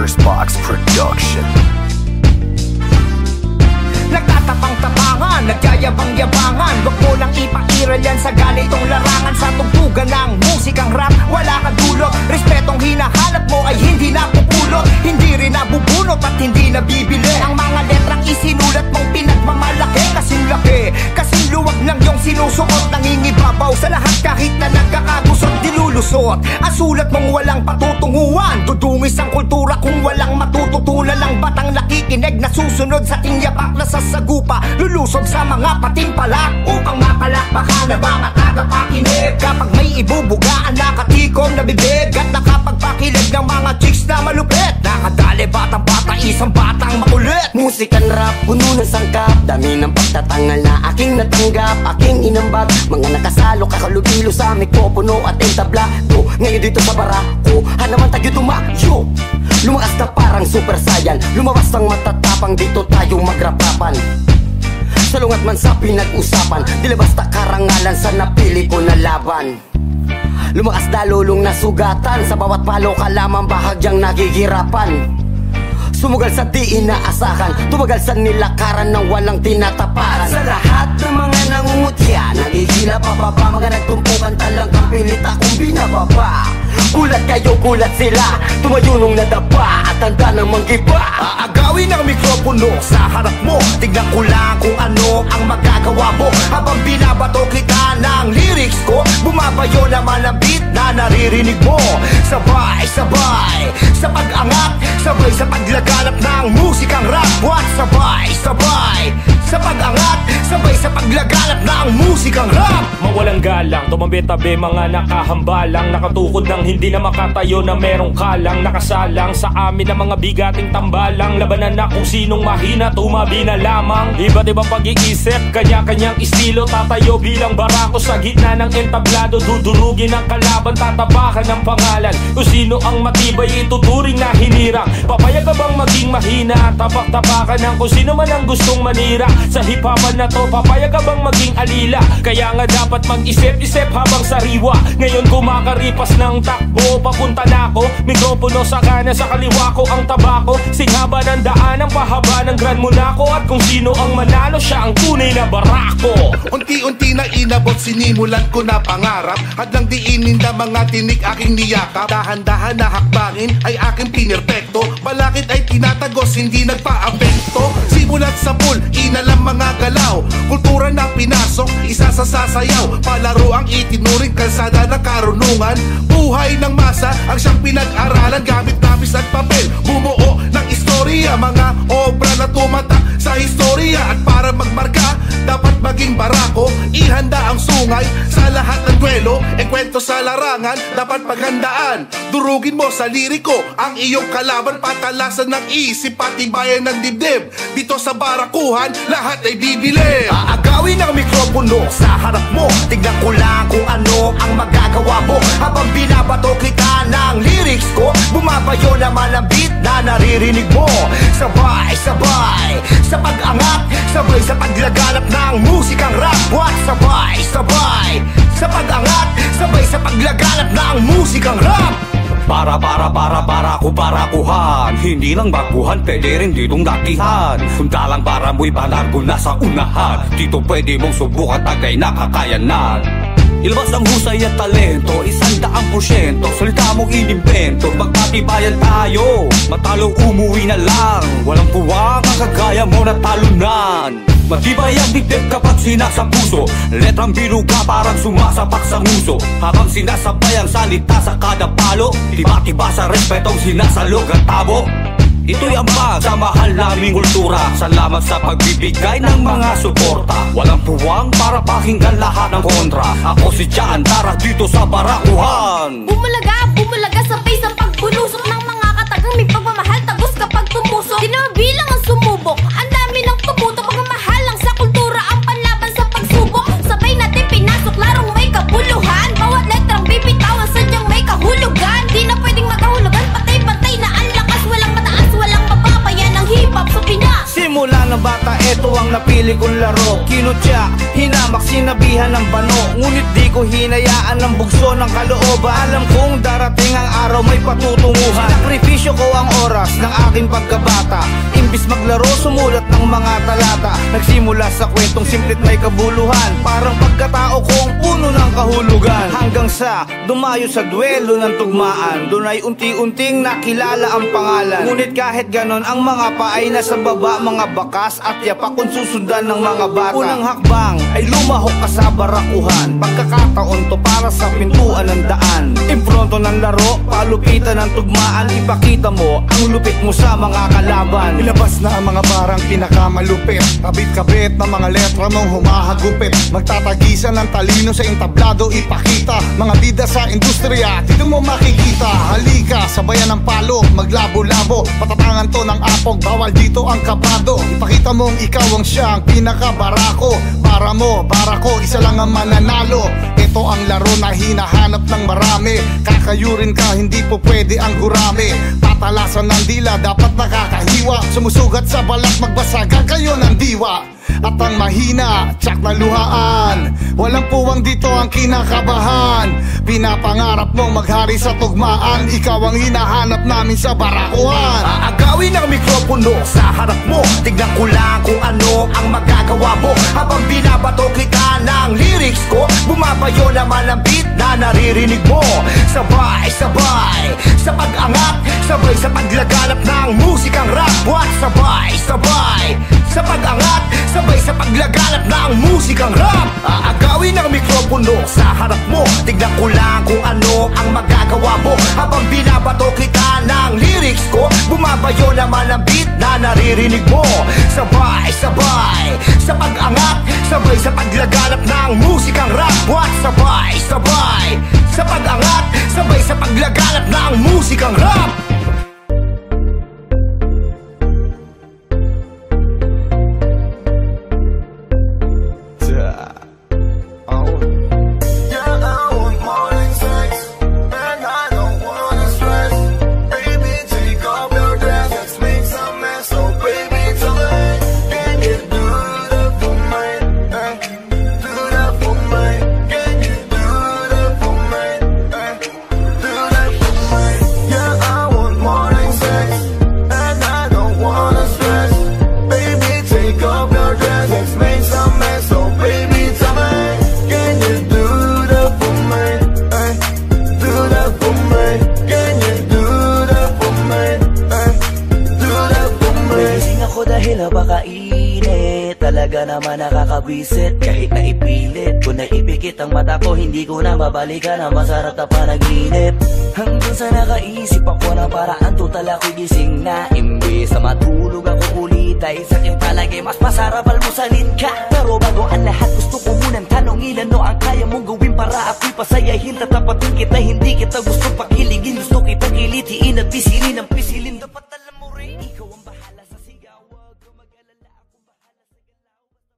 First Box Production. Nagtatapang-tapangan, nagyayabang-yabangan, wag mo nang ipairal yan sa ganitong larangan. Sa tugtugan ng musikang rap, wala ka dulot. Respetong hinahanap mo ay hindi napupulot, hindi rin nabubunot at hindi nabibili. Ang mga letrang isinulat mong pinagmamalaki, kasing laki, kasing luwag ng iyong sinusuot. Nangingibabaw sa lahat kahit na nagkakagusot, dilulusot. Ang sulat mong walang patutunguhan, dudungis ang kultura kung walang matututunan. Ang batang nakikinig na susunod sa tingyapak na sasagupa, lulusog sa mga patimpalak upang mapalakpakan na mga tagapakinig. Kapag may ibubugaan, nakatikom na bibig at nakapagpakilig ng mga chicks na malupit. Nakadali batang bata, isang batang makulit. Musikan rap, puno ng sangkap, dami ng pagtatangal na aking natanggap, aking inambag. Mga nakasalo, kakalubilo sa mikropono at entablado. Ngayon dito sa barako, hanaman tayo tumayo. Lumakas na parang super saiyan, lumabas ang matatapang, dito tayo magrapapan. Salungat man sa pinag-usapan, di labas na karangalan sa napili ko na laban. Lumakas na lulong na sugatan, sa bawat palo ka lamang bahagyang nagigirapan. Sumugal sa di inaasahan, tumagal sa nilakaran ng walang tinataparan. Sa lahat ng mga nangungutya, nagigila pababa, mga nagtumpukan talagang pilit akong binababa. Gulat kayo, gulat sila, tumayo nung nadapa at tanda ng manggiba. Aagawin ang mikropono sa harap mo, tignan ko lang kung ano ang magagawa mo. Habang binabato kita ng lyrics ko, bumabayo naman ang beat na naririnig mo. Sabay, sabay, sa pag-angat, sabay sa paglaganap ng musikang rap. What? Sabay, sabay, sa pag-angat, sabay sa paglaganap ng musikang rap. Mawalang galang, tumambi-tabi, mga nakahambalang, nakatukod ng hindi na makatayo na merong kalang. Nakasalang sa amin ang mga bigating tambalang, labanan na kung sinong mahina, tumabi na lamang. Iba't ibang pag-iisip, kanya-kanyang estilo, tatayo bilang barako sa gitna ng entablado. Dudurugin ang kalaban, tatapakan ng pangalan. Kung sino ang matibay, ituturing na hinirang. Papayag ka bang maging mahina, tapak-tapakan ng kung sino man ang gustong manira. Sa hip-hopan na to, papayag ka bang maging alila? Kaya nga dapat mag-isip-isip habang sariwa. Ngayon kumakaripas ng takbo, papunta na ako. Mikropono sa kanan, sa kaliwa ko ang tabako. Singhaba ng daan, ang pahaba ng Grand Monaco. At kung sino ang manalo, siya ang tunay na barako. Unti-unti na inabot, sinimulan ko na pangarap. Hadlang diinin na mga tinik aking niyakap. Dahan-dahan na hakbangin ay aking pinirpekto. Balakid ay tinatagos, hindi nagpa-apekto. Simulat sa pool, inalang mga galaw. Kultura na pinasok, isa sa sasayaw. Palaro ang itinuring, kalsada ng karunungan. Buhay ng masa ang siyang pinag-aralan. Gamit lapis at papel, bumuo ng istorya. Mga obra na tumatak sa historia. At para magmarka, dapat maging barako. Ihanda ang sungay sa lahat ng duelo. Kwento sa larangan, dapat paghandaan. Durugin mo sa liriko ang iyong kalaban. Patalasan ng isip, patibayan ng dibdib. Dito sa barakuhan, lahat ay bibili. Aagawin ang mikropono sa harap mo, tignan ko lang kung ano ang magagawa mo. Habang binabato kita ng lyrics ko, bumabayo naman ang beat na naririnig mo. Sabay, sabay, sa pag-angat, sabay sa paglaganap ng musikang rap. What? Sabay, sabay, sa pag-angat, sabay sa paglaganap ng musikang rap. Barakuhan. Hindi lang baguhan, pwede rin ditong latihan. Sundalang para mo'y balargo na sa unahan. Dito pwede mong subukan, tagay na kakayanan. Ilabas ang husay at talento, 100%. Salita mong inimbento, magpatibayan tayo. Matalo umuwi na lang, walang puwang ang kagaya mo na talunan. Matibay ang dibdib kapag sinasa puso, letrang biruga parang sumasapak sa nguso. Habang sinasabay ang salita sa kada palo, tiba-tiba sa respetong sinasalog at tabo. Ito'y ambag sa mahal naming kultura. Salamat sa pagbibigay ng mga suporta. Walang puwang para pakinggan lahat ng kontra. Ako si Jan, tara dito sa barakuhan. Bumulaga sabay sa pagbulusok ng mga katagang may pagmamahal. Tagos kapag tumusok, di naman bilang ang sumubok. Ang dami ng tubuto, pagmamahal lang sa kultura. Ang panlaban sa pagsubok, sabay natin pinasok, larong may kabuluhan. Bawat letrang bibitawan, sadyang may kahulugan. Di na pwedeng magkahulugan, patay-patay na ang lakas. Walang mataas, walang mababa, yan ang hip-hop sa Pinas. Simula ng bata, eto ang napili kong laro. Kinutya, hinamak sinabihan ng bano, ngunit di ko hinayaan ng bugso ng kalooban. Alam kong darating ang araw may patutunguhan. Sinakripisyo ko ang oras ng aking pagkabata, imbis maglaro sumulat ng mga talata. Nagsimula sa kwentong simplit may kabuluhan, parang pagkatao kong puno ng kahulugan. Hanggang sa dumayo sa duelo ng tugmaan, doon ay unti-unting nakilala ang pangalan. Ngunit kahit ganon ang mga pa ay nasa baba, mga bakas at yapak kung susundan ng mga bata. Unang hakbang ay lumahok ka sa barakuhan, pagkakataon to para sa pintuan ng daan. Impronto ng laro, palupitan ng tugmaan, ipakita mo ang lupit mo sa mga kalaban. Ilabas na ang mga barang pinakamalupit, kabit-kabit na mga letra mong humahagupit. Magtatagisan ng talino sa entablado, ipakita mga bida sa industriya, dito mo makikita. Halika, sabayan ng palo, maglabo-labo, patatangan to ng apog, bawal dito ang kabado. Ipakita mong ikaw ang siyang pinakabarako, para mo, para ko, isa lang ang mananalo. Ito ang laro na hinahanap ng marami, kakayurin ka, hindi po pwede ang gurami. Patalasan ng dila, dapat nakakahiwa, sumusugat sa balat, magbasagan kayo ng diwa. At ang mahina, tsak na luhaan, walang puwang dito ang kinakabahan. Pinapangarap mong maghari sa tugmaan, ikaw ang hinahanap namin sa barakuhan. Aagawin ang mikropono sa harap mo, tignan ko lang kung ano ang magagawa mo. Habang binabato kita ng lyrics ko, bumabayo naman ang beat na naririnig mo. Sabay-sabay sa pag-angat, sabay sa paglaganap ng musikang rap. What? Sabay-sabay sa pag-angat, sabay sa paglaganap ng musikang rap. Aagawin ang mikropono sa harap mo, tignan ko lang kung ano ang magagawa mo. Habang binabato kita ng lyrics ko, bumabayo naman ang beat na naririnig mo. Sabay-sabay sa pag-angat, sabay sa paglaganap ng musikang rap. What? Sabay-sabay sa pag-angat, sabay sa paglaganap ng musikang rap. Napakainit, talaga naman nakakabwisit. Kahit na ipilit ko na ipikit ang mata ko, hindi ko na mabalikan ang masarap na panaginip. Hanggang sa nakaisip ako ng paraan, total ako'y gising na. Imbes na matulog ako ulit ay sakit palagi, mas masarap almusalin ka. Pero bago ang lahat, gusto ko munang tanongin, ano ang kaya mong gawin para ako'y pasayahin? Tatapatin kita, hindi kita gusto pakiligin, gusto kitang kilitiin at pisilin ang pisilin dapat.